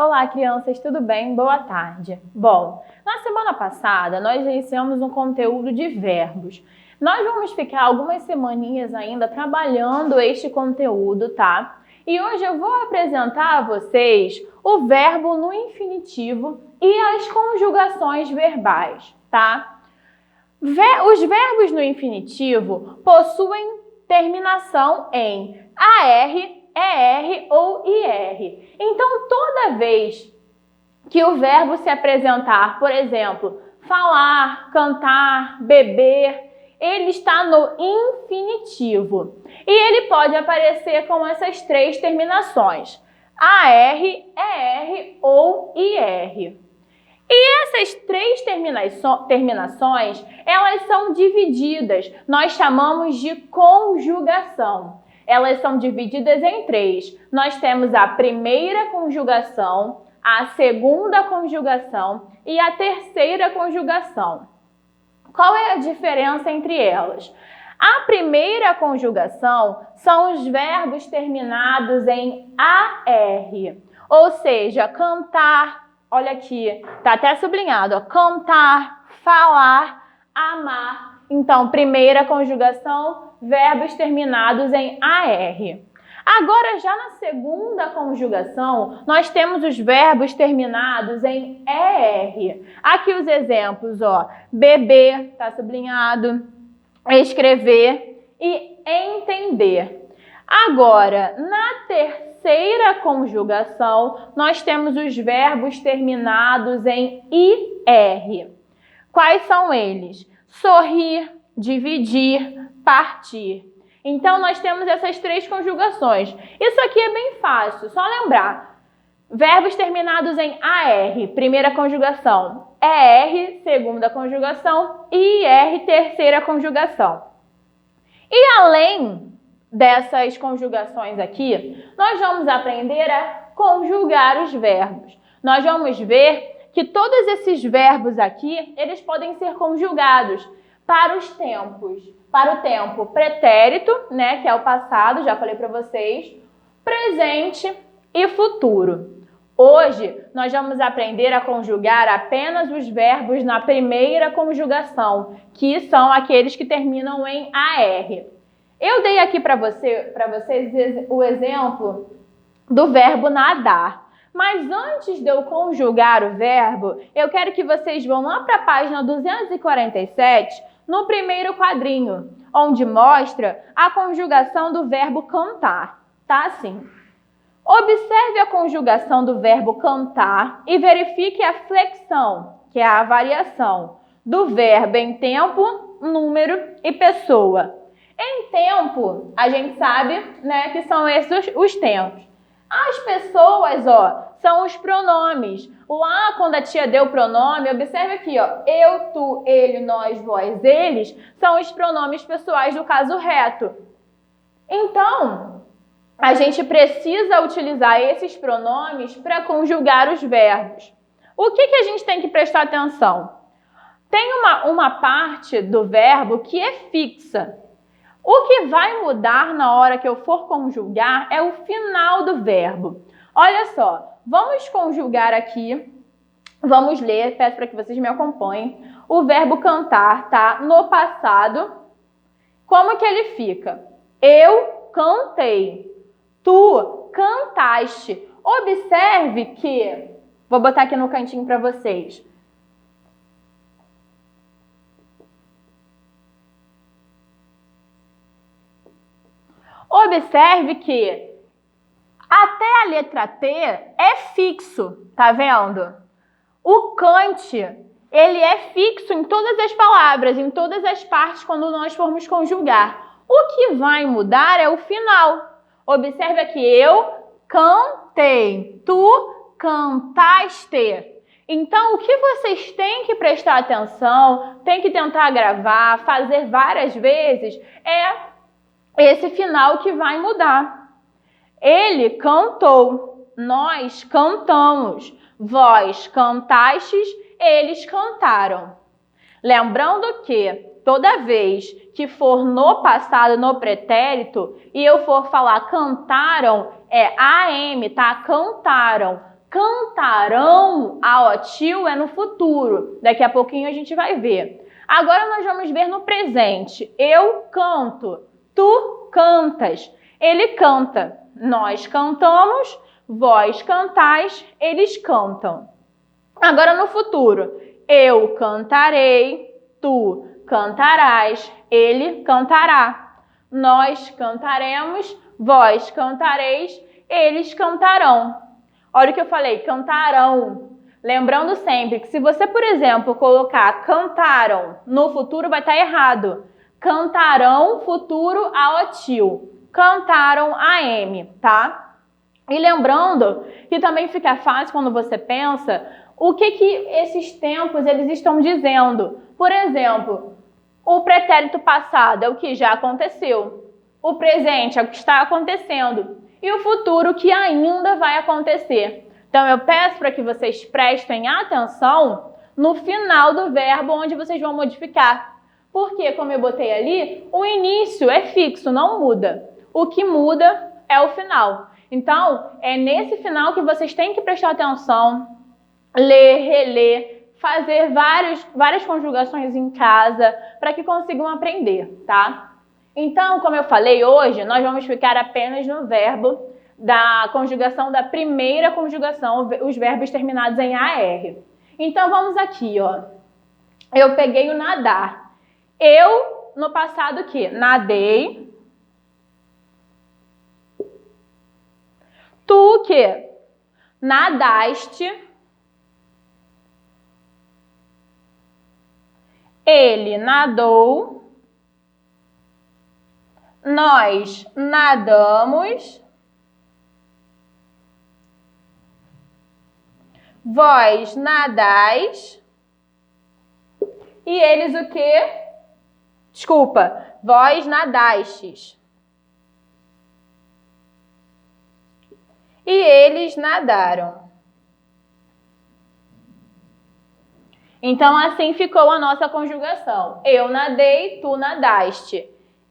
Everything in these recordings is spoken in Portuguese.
Olá, crianças, tudo bem? Boa tarde. Bom, na semana passada nós iniciamos um conteúdo de verbos. Nós vamos ficar algumas semaninhas ainda trabalhando este conteúdo, tá? E hoje eu vou apresentar a vocês o verbo no infinitivo e as conjugações verbais, tá? Os verbos no infinitivo possuem terminação em AR, ER ou IR. Então, toda vez que o verbo se apresentar, por exemplo, falar, cantar, beber, ele está no infinitivo. E ele pode aparecer com essas três terminações: AR, ER ou IR. E essas três terminações, elas são divididas, nós chamamos de conjugação. Elas são divididas em três. Nós temos a primeira conjugação, a segunda conjugação e a terceira conjugação. Qual é a diferença entre elas? A primeira conjugação são os verbos terminados em AR, ou seja, cantar, olha aqui, tá até sublinhado, ó, cantar, falar, amar. Então, primeira conjugação, verbos terminados em AR. Agora, já na segunda conjugação, nós temos os verbos terminados em ER. Aqui os exemplos, ó, beber, tá sublinhado, escrever e entender. Agora, na terceira conjugação, nós temos os verbos terminados em IR. Quais são eles? Sorrir, dividir, partir. Então, nós temos essas três conjugações. Isso aqui é bem fácil, só lembrar. Verbos terminados em AR, primeira conjugação. ER, segunda conjugação. E IR, terceira conjugação. E além dessas conjugações aqui, nós vamos aprender a conjugar os verbos. Nós vamos ver que todos esses verbos aqui, eles podem ser conjugados para os tempos. Para o tempo pretérito, né, que é o passado, já falei para vocês, presente e futuro. Hoje, nós vamos aprender a conjugar apenas os verbos na primeira conjugação, que são aqueles que terminam em AR. Eu dei aqui para vocês o exemplo do verbo nadar. Mas antes de eu conjugar o verbo, eu quero que vocês vão lá para a página 247, no primeiro quadrinho, onde mostra a conjugação do verbo cantar. Tá assim. Observe a conjugação do verbo cantar e verifique a flexão, que é a variação do verbo em tempo, número e pessoa. Em tempo, a gente sabe, né, que são esses os tempos. As pessoas, ó, são os pronomes. Lá, quando a tia deu o pronome, observe aqui, ó, eu, tu, ele, nós, vós, eles, são os pronomes pessoais do caso reto. Então, a gente precisa utilizar esses pronomes para conjugar os verbos. O que a gente tem que prestar atenção? Tem uma parte do verbo que é fixa. O que vai mudar na hora que eu for conjugar é o final do verbo. Olha só, vamos conjugar aqui, vamos ler, peço para que vocês me acompanhem. O verbo cantar tá no passado. Como que ele fica? Eu cantei, tu cantaste. Observe que, vou botar aqui no cantinho para vocês. Observe que até a letra T é fixo, tá vendo? O cante, ele é fixo em todas as palavras, em todas as partes quando nós formos conjugar. O que vai mudar é o final. Observe aqui, eu cantei, tu cantaste. Então, o que vocês têm que prestar atenção, tem que tentar gravar, fazer várias vezes, é esse final que vai mudar. Ele cantou, nós cantamos, vós cantastes, eles cantaram. Lembrando que toda vez que for no passado, no pretérito, e eu for falar cantaram, é AM, tá? Cantaram. Cantarão, a OTIL é no futuro. Daqui a pouquinho a gente vai ver. Agora nós vamos ver no presente. Eu canto, tu cantas, ele canta, nós cantamos, vós cantais, eles cantam. Agora no futuro. Eu cantarei, tu cantarás, ele cantará. Nós cantaremos, vós cantareis, eles cantarão. Olha o que eu falei, cantarão. Lembrando sempre que se você, por exemplo, colocar cantaram no futuro, vai estar errado. Cantarão, futuro, AOTIL. Cantaram, AM, tá? E lembrando que também fica fácil quando você pensa o que esses tempos eles estão dizendo. Por exemplo, o pretérito passado é o que já aconteceu. O presente é o que está acontecendo. E o futuro que ainda vai acontecer. Então, eu peço para que vocês prestem atenção no final do verbo onde vocês vão modificar. Porque, como eu botei ali, o início é fixo, não muda. O que muda é o final. Então, é nesse final que vocês têm que prestar atenção, ler, reler, fazer várias conjugações em casa para que consigam aprender, tá? Então, como eu falei, hoje nós vamos ficar apenas no verbo da conjugação da primeira conjugação, os verbos terminados em AR. Então, vamos aqui, ó. Eu peguei o nadar. Eu, no passado, o quê? Nadei. Tu, o quê? Nadaste. Ele nadou. Nós nadamos. Vós nadais. E eles o quê? Desculpa, vós nadastes. E eles nadaram. Então, assim ficou a nossa conjugação. Eu nadei, tu nadaste.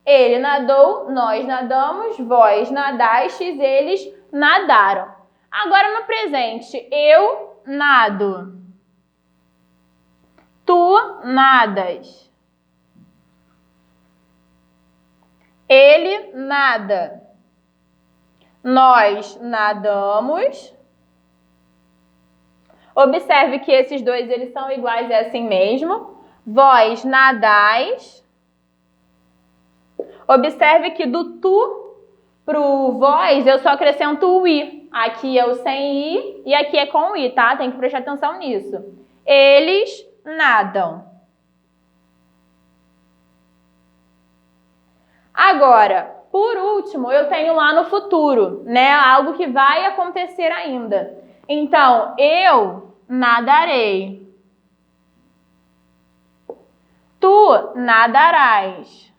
Ele nadou, nós nadamos, vós nadastes, eles nadaram. Agora no presente, eu nado. Tu nadas. Ele nada. Nós nadamos. Observe que esses dois eles são iguais, é assim mesmo. Vós nadais. Observe que do tu pro vós eu só acrescento o i. Aqui é o sem i e aqui é com o i, tá? Tem que prestar atenção nisso. Eles nadam. Agora, por último, eu tenho lá no futuro, né? Algo que vai acontecer ainda. Então, eu nadarei. Tu nadarás.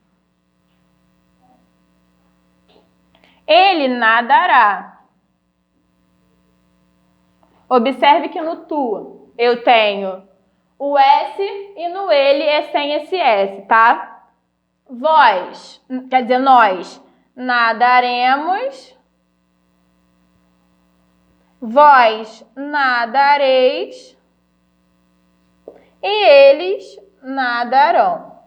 Ele nadará. Observe que no tu eu tenho o S e no ele é sem esse S, tá? Vós, quer dizer, nós nadaremos. Vós nadareis. E eles nadarão.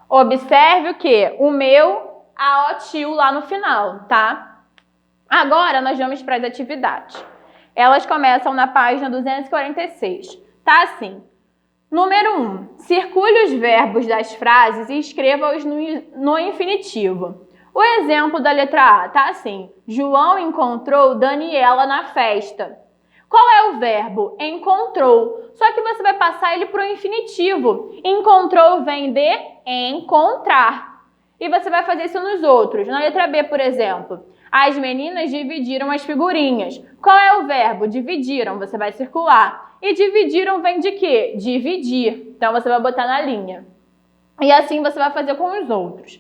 Observe o que? O meu AOTIL lá no final, tá? Agora nós vamos para as atividades. Elas começam na página 246. Tá assim. Número 1. Circule os verbos das frases e escreva-os no infinitivo. O exemplo da letra A tá assim. João encontrou Daniela na festa. Qual é o verbo? Encontrou. Só que você vai passar ele para o infinitivo. Encontrou vem de encontrar. E você vai fazer isso nos outros. Na letra B, por exemplo, as meninas dividiram as figurinhas. Qual é o verbo? Dividiram. Você vai circular. E dividiram vem de quê? Dividir. Então, você vai botar na linha. E assim você vai fazer com os outros.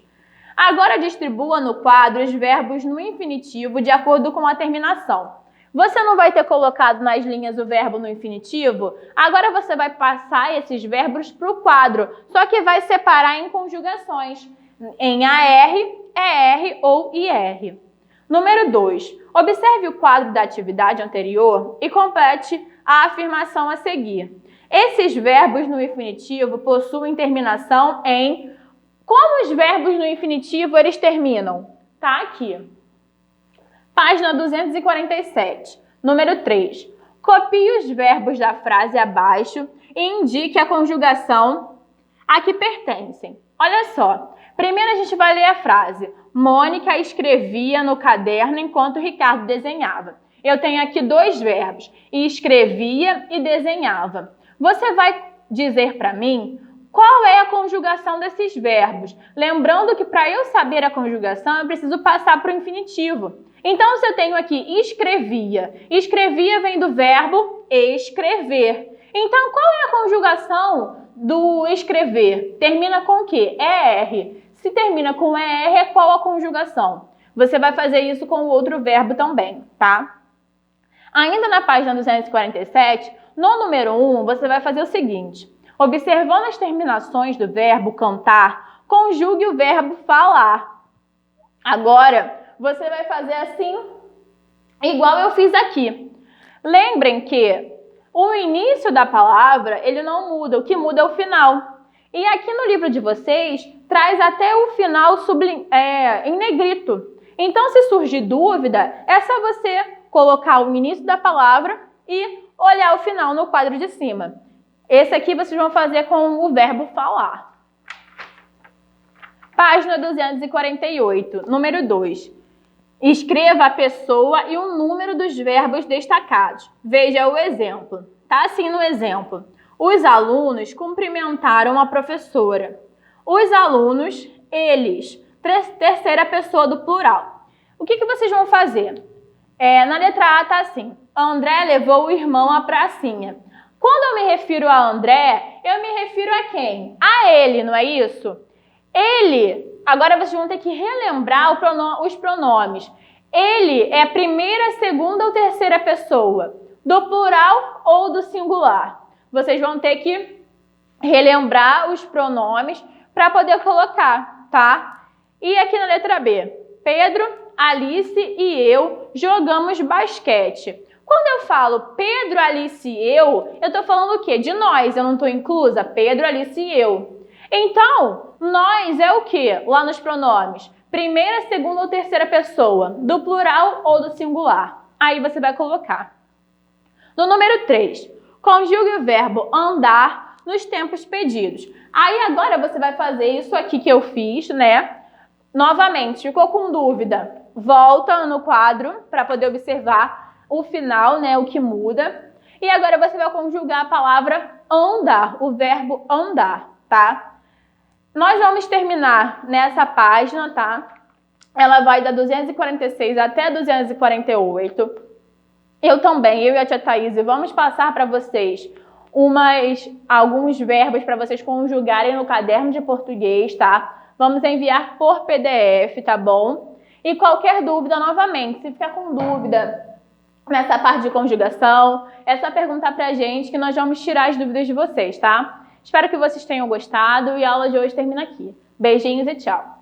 Agora, distribua no quadro os verbos no infinitivo de acordo com a terminação. Você não vai ter colocado nas linhas o verbo no infinitivo? Agora você vai passar esses verbos para o quadro, só que vai separar em conjugações. Em AR, ER ou IR. Número 2. Observe o quadro da atividade anterior e complete a afirmação a seguir. Esses verbos no infinitivo possuem terminação em... Como os verbos no infinitivo eles terminam? Tá aqui. Página 247. Número 3. Copie os verbos da frase abaixo e indique a conjugação a que pertencem. Olha só. Primeiro a gente vai ler a frase. Mônica escrevia no caderno enquanto Ricardo desenhava. Eu tenho aqui 2 verbos. Escrevia e desenhava. Você vai dizer para mim qual é a conjugação desses verbos. Lembrando que para eu saber a conjugação, eu preciso passar para o infinitivo. Então, se eu tenho aqui escrevia, escrevia vem do verbo escrever. Então, qual é a conjugação do escrever? Termina com o quê? ER. Se termina com ER, qual a conjugação? Você vai fazer isso com o outro verbo também, tá? Ainda na página 247, no número 1, você vai fazer o seguinte. Observando as terminações do verbo cantar, conjugue o verbo falar. Agora, você vai fazer assim, igual eu fiz aqui. Lembrem que o início da palavra, ele não muda, o que muda é o final. E aqui no livro de vocês, traz até o final em negrito. Então, se surgir dúvida, é só você colocar o início da palavra e olhar o final no quadro de cima. Esse aqui vocês vão fazer com o verbo falar. Página 248, número 2. Escreva a pessoa e o número dos verbos destacados. Veja o exemplo. Tá assim no exemplo. Os alunos cumprimentaram a professora. Os alunos, eles. Terceira pessoa do plural. O que vocês vão fazer? Na letra A tá assim. André levou o irmão à pracinha. Quando eu me refiro a André, eu me refiro a quem? A ele, não é isso? Ele, agora vocês vão ter que relembrar os pronomes. Ele é a primeira, segunda ou terceira pessoa, do plural ou do singular. Vocês vão ter que relembrar os pronomes para poder colocar, tá? E aqui na letra B, Pedro, Alice e eu jogamos basquete. Quando eu falo Pedro, Alice e eu tô falando o quê? De nós, eu não estou inclusa? Pedro, Alice e eu. Então, nós é o quê? Lá nos pronomes. Primeira, segunda ou terceira pessoa, do plural ou do singular. Aí você vai colocar. No número 3, conjugue o verbo andar nos tempos pedidos. Aí agora você vai fazer isso aqui que eu fiz, né? Novamente, ficou com dúvida? Volta no quadro para poder observar o final, né? O que muda. E agora você vai conjugar a palavra andar, o verbo andar, tá? Nós vamos terminar nessa página, tá? Ela vai da 246 até 248. Eu e a tia Thaís vamos passar para vocês alguns verbos para vocês conjugarem no caderno de português, tá? Vamos enviar por PDF, tá bom? E qualquer dúvida, novamente, se ficar com dúvida nessa parte de conjugação, é só perguntar pra gente que nós vamos tirar as dúvidas de vocês, tá? Espero que vocês tenham gostado e a aula de hoje termina aqui. Beijinhos e tchau!